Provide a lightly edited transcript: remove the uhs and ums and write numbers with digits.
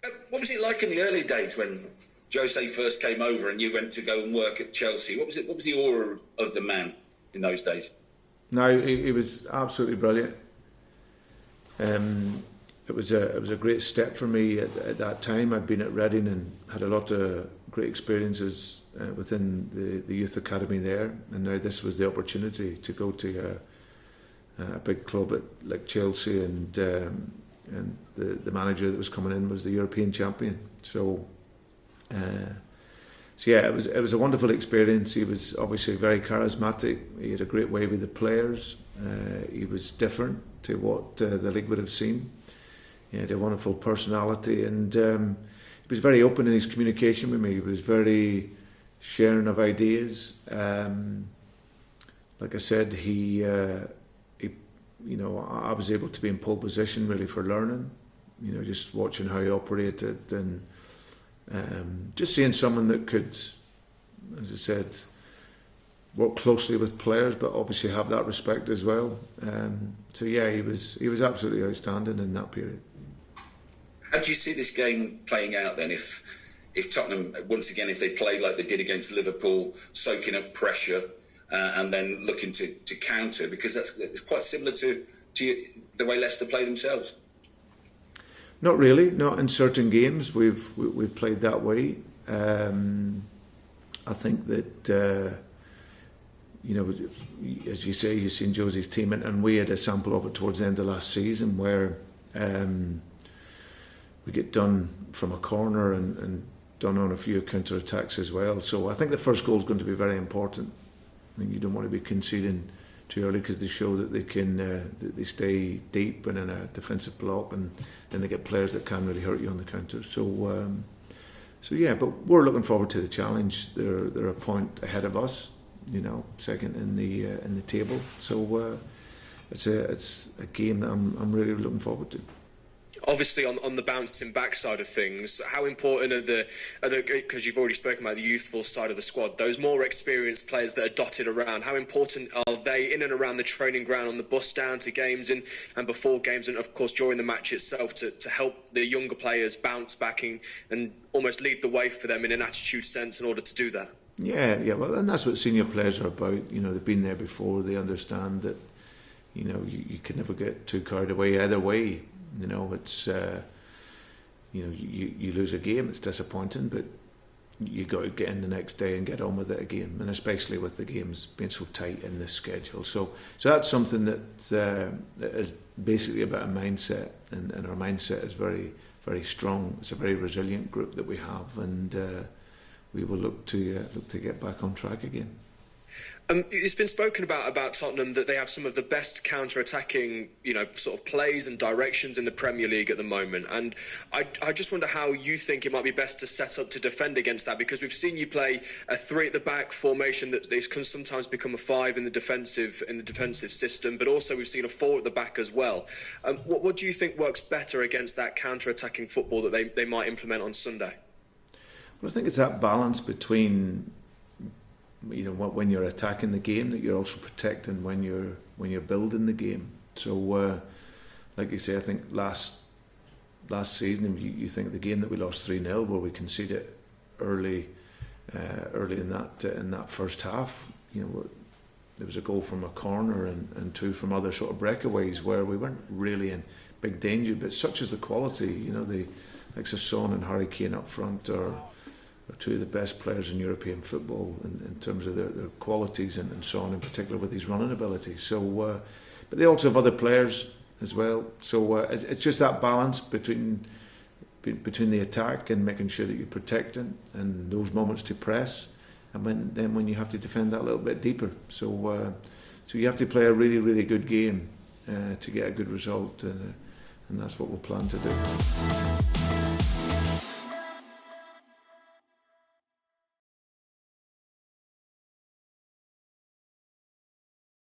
What was it like in the early days when Jose first came over and you went to go and work at Chelsea? What was it? What was the aura of the man in those days? No, he was absolutely brilliant. It was a great step for me at that time. I'd been at Reading and had a lot of great experiences within the youth academy there, and now this was the opportunity to go to a big club like Chelsea, and the manager that was coming in was the European champion. So yeah, it was a wonderful experience. He was obviously very charismatic. He had a great way with the players. He was different to what the league would have seen. He had a wonderful personality, and he was very open in his communication with me. He was very sharing of ideas. Like I said, he I was able to be in pole position really for learning. Just watching how he operated, and just seeing someone that could, as I said, work closely with players, but obviously have that respect as well. So yeah, he was absolutely outstanding in that period. How do you see this game playing out then? If Tottenham, once again, if they play like they did against Liverpool, soaking up pressure and then looking to counter, because it's quite similar to the way Leicester play themselves. Not really. Not in certain games we've played that way. I think that as you say, you've seen Jose's team, and we had a sample of it towards the end of last season where we get done from a corner and done on a few counter attacks as well. So I think the first goal is going to be very important. I mean, you don't want to be conceding too early, because they show that they can they stay deep and in a defensive block, and then they get players that can really hurt you on the counter. So yeah, but we're looking forward to the challenge. They're a point ahead of us, second in the table. So it's a game that I'm really looking forward to. Obviously, on the bouncing back side of things, how important are the because you've already spoken about the youthful side of the squad, those more experienced players that are dotted around, how important are they in and around the training ground, on the bus down to games and before games, and of course during the match itself, to help the younger players bounce back and almost lead the way for them in an attitude sense in order to do that? Yeah, well, and that's what senior players are about. They've been there before. They understand that you can never get too carried away either way. It's you lose a game, it's disappointing, but you got to get in the next day and get on with it again, and especially with the games being so tight in this schedule. So that's something that is basically about a mindset, and our mindset is very, very strong. It's a very resilient group that we have, and we will look to get back on track again. It's been spoken about Tottenham that they have some of the best counter-attacking, sort of plays and directions in the Premier League at the moment. And I just wonder how you think it might be best to set up to defend against that, because we've seen you play a 3 at the back formation that can sometimes become a 5 in the defensive system, but also we've seen a 4 at the back as well. What do you think works better against that counter-attacking football that they might implement on Sunday? Well, I think it's that balance between when you're attacking the game, that you're also protecting when you're building the game. So like you say, I think last season, you think the game that we lost 3-0, where we conceded early in that first half, there was a goal from a corner and 2 from other sort of breakaways where we weren't really in big danger, but such is the quality, the likes of Son and Harry Kane up front are 2 of the best players in European football in terms of their qualities, and Son in particular with his running ability. So, but they also have other players as well. So it's just that balance between the attack and making sure that you're protecting, and those moments to press, and then when you have to defend that a little bit deeper. So you have to play a really, really good game to get a good result, and that's what we'll plan to do.